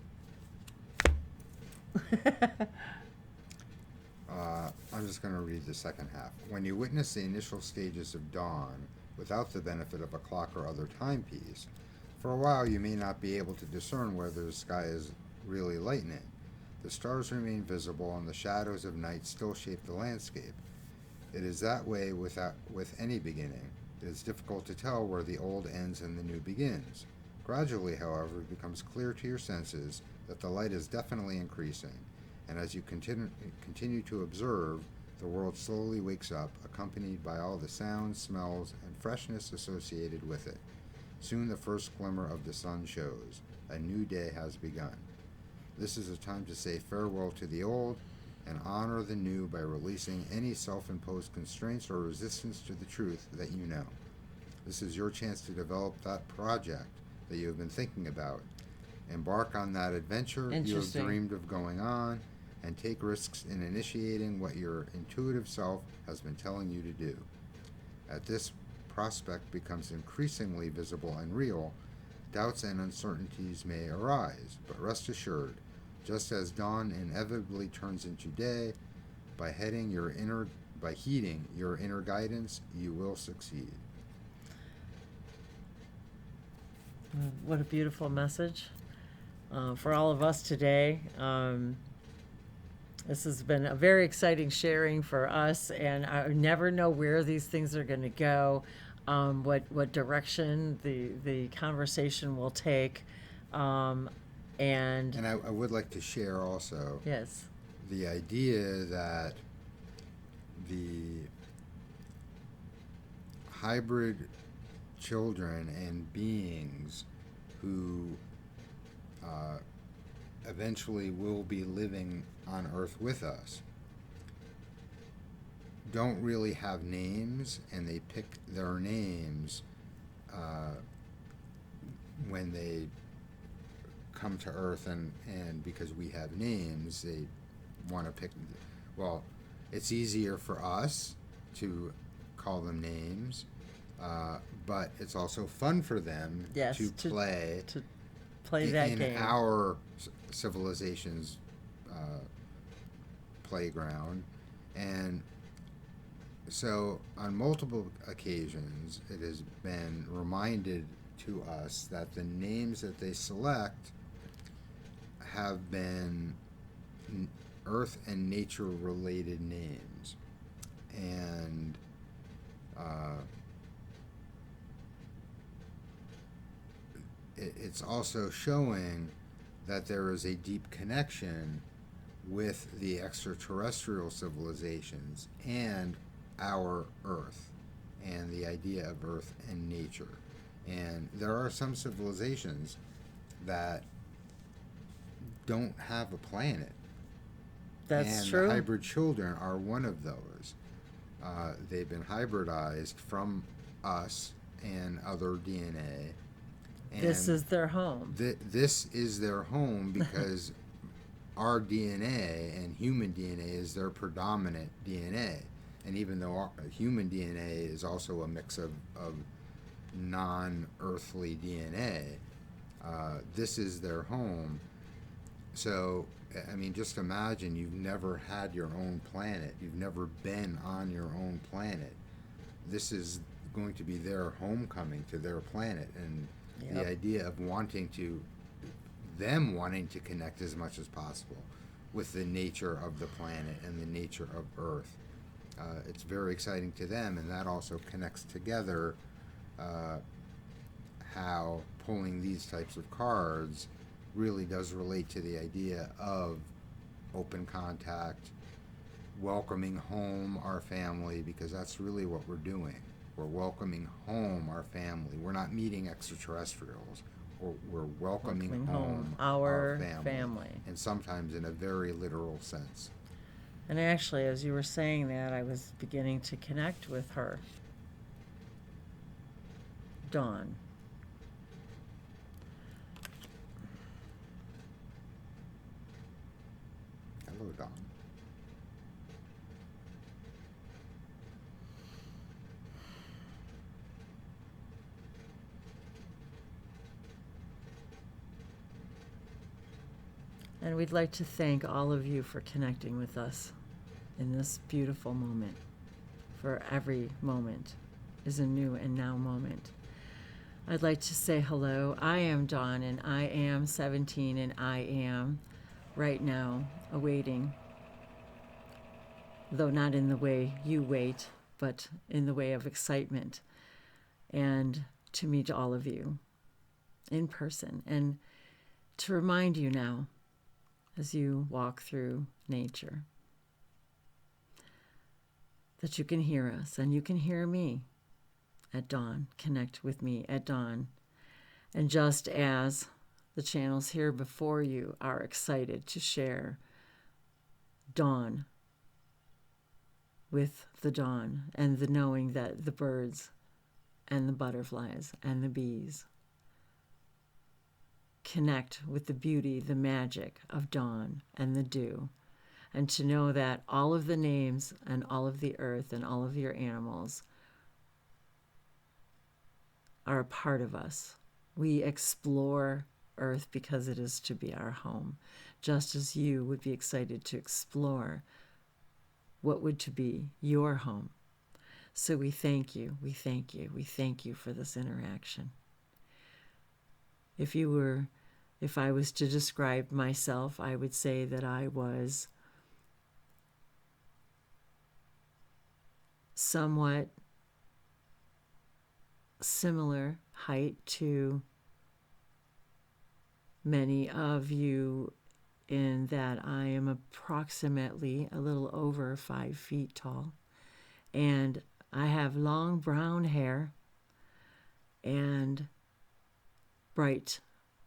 S1: I'm just going to read the second half. When you witness the initial stages of dawn without the benefit of a clock or other timepiece, for a while you may not be able to discern whether the sky is really lightening. The stars remain visible and the shadows of night still shape the landscape. It is that way with any beginning. It is difficult to tell where the old ends and the new begins. Gradually, however, it becomes clear to your senses that the light is definitely increasing, and as you continue to observe, the world slowly wakes up, accompanied by all the sounds, smells, and freshness associated with it. Soon the first glimmer of the sun shows. A new day has begun. This is a time to say farewell to the old and honor the new by releasing any self-imposed constraints or resistance to the truth that you know. This is your chance to develop that project that you have been thinking about. Embark on that adventure you have dreamed of going on, and take risks in initiating what your intuitive self has been telling you to do. As this prospect becomes increasingly visible and real, doubts and uncertainties may arise, but rest assured, just as dawn inevitably turns into day, by heeding your inner guidance, you will succeed.
S2: What a beautiful message for all of us today. This has been a very exciting sharing for us, and I never know where these things are going to go, what direction the conversation will take. And
S1: I would like to share also
S2: yes,
S1: the idea that the hybrid children and beings who eventually will be living on Earth with us don't really have names, and they pick their names when they come to Earth, and because we have names, they want to pick. Well, it's easier for us to call them names, but it's also fun for them
S2: Yes,
S1: to play
S2: to play that
S1: in
S2: game.
S1: our civilization's playground. And so on multiple occasions it has been reminded to us that the names that they select have been earth and nature related names. And it's also showing that there is a deep connection with the extraterrestrial civilizations and our Earth, and the idea of Earth and nature. And there are some civilizations that don't have a planet.
S2: That's
S1: and
S2: true.
S1: the hybrid children are one of those. They've been hybridized from us and other DNA. And
S2: This is their home.
S1: This is their home because our DNA and human DNA is their predominant DNA. And even though our human DNA is also a mix of non-earthly DNA, this is their home. So, I mean, just imagine you've never had your own planet. You've never been on your own planet. This is going to be their homecoming to their planet. And
S2: Yep.
S1: the idea of wanting to connect as much as possible with the nature of the planet and the nature of Earth. It's very exciting to them, and that also connects together how pulling these types of cards really does relate to the idea of open contact, welcoming home our family, because that's really what we're doing. We're welcoming home our family. We're not meeting extraterrestrials. We're welcoming home
S2: our family.
S1: And sometimes in a very literal sense.
S2: And actually, as you were saying that, I was beginning to connect with her. Dawn.
S1: Hello, Dawn.
S2: And we'd like to thank all of you for connecting with us in this beautiful moment. For every moment is a new and now moment. I'd like to say hello. I am Dawn, and I am 17, and I am right now awaiting, though not in the way you wait, but in the way of excitement, and to meet all of you in person, and to remind you now, as you walk through nature, that you can hear us and you can hear me at dawn. Connect with me at dawn. And just as the channels here before you are excited to share dawn with the dawn, and the knowing that the birds and the butterflies and the bees connect with the beauty, the magic of dawn and the dew, and to know that all of the names and all of the earth and all of your animals are a part of us. We explore Earth because it is to be our home, just as you would be excited to explore what would to be your home. So we thank you, we thank you, we thank you for this interaction. If I was to describe myself, I would say that I was somewhat similar height to many of you, in that I am approximately a little over 5 feet tall, and I have long brown hair and bright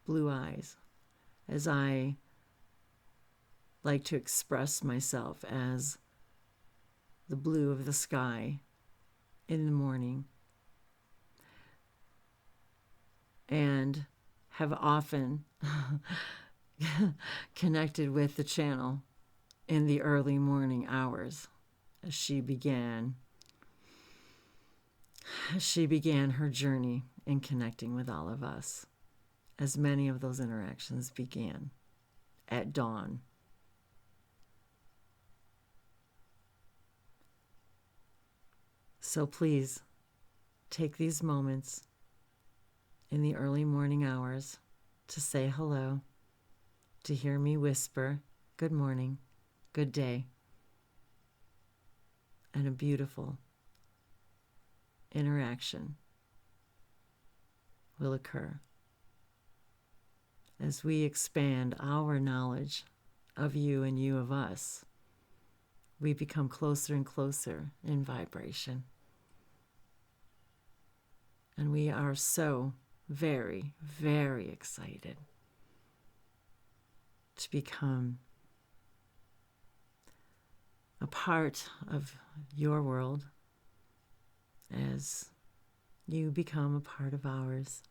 S2: blue eyes, as I like to express myself as the blue of the sky in the morning. And have often connected with the channel in the early morning hours as she began her journey in connecting with all of us, as many of those interactions began at dawn. So please take these moments in the early morning hours to say hello, to hear me whisper, good morning, good day, and a beautiful interaction will occur as we expand our knowledge of you and you of us. We become closer and closer in vibration. And we are so very, very excited to become a part of your world as you become a part of ours.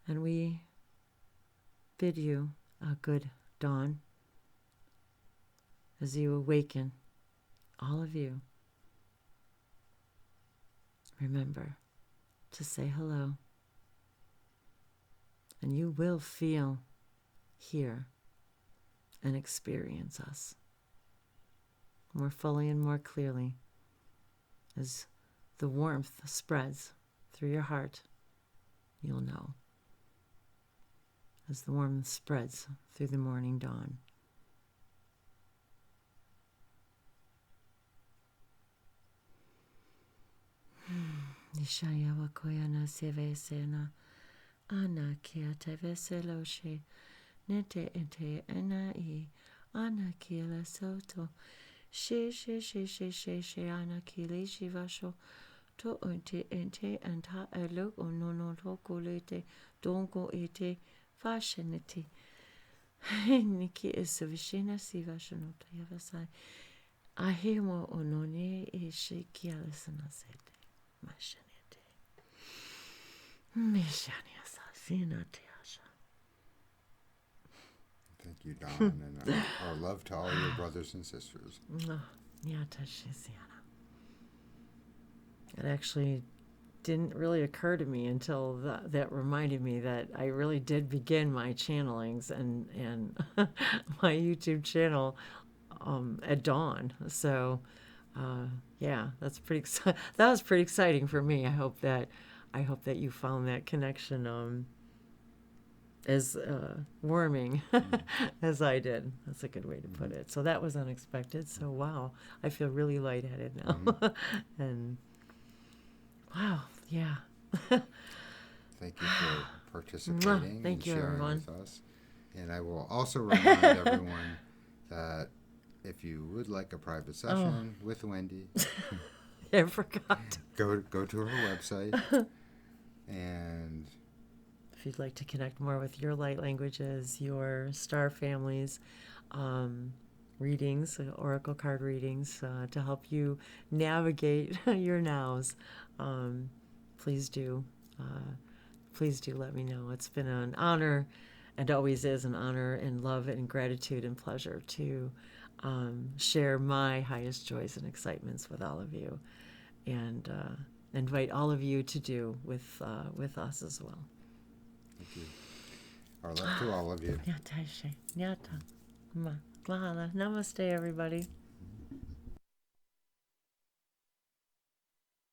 S2: And we bid you a good dawn as you awaken, all of you. Remember to say hello, and you will feel, hear, and experience us more fully and more clearly as the warmth spreads through your heart. You'll know as the warmth spreads through the morning dawn. Nishaya wakoyana sevesena ana kia teveselo she nete ente enai ana kila soto she ana kili shivasho to ente anta elo onono tokolete dongo ete fashinity niki isavishina sivashonota yavasai ahimo onone ishi kialisana sete mashanete mishania sasina tiasha.
S1: Thank you, Don, and our love to all your brothers and sisters.
S2: It actually didn't really occur to me until that reminded me that I really did begin my channelings and my YouTube channel at dawn. So yeah, that's pretty. That was pretty exciting for me. I hope that you found that connection as warming as I did. That's a good way to put it. So that was unexpected. So wow, I feel really lightheaded now. And wow, yeah.
S1: Thank you for participating
S2: Thank you,
S1: sharing
S2: everyone.
S1: with us. And I will also remind everyone that if you would like a private session with Wendy,
S2: I forgot.
S1: go to her website, and
S2: If you'd like to connect more with your light languages, your star families, readings, oracle card readings, to help you navigate your nows, please do let me know. It's been an honor, and always is an honor, and love and gratitude and pleasure to share my highest joys and excitements with all of you, and invite all of you to do with us as well.
S1: thank you. Our love to all of you.
S2: Namaste, everybody.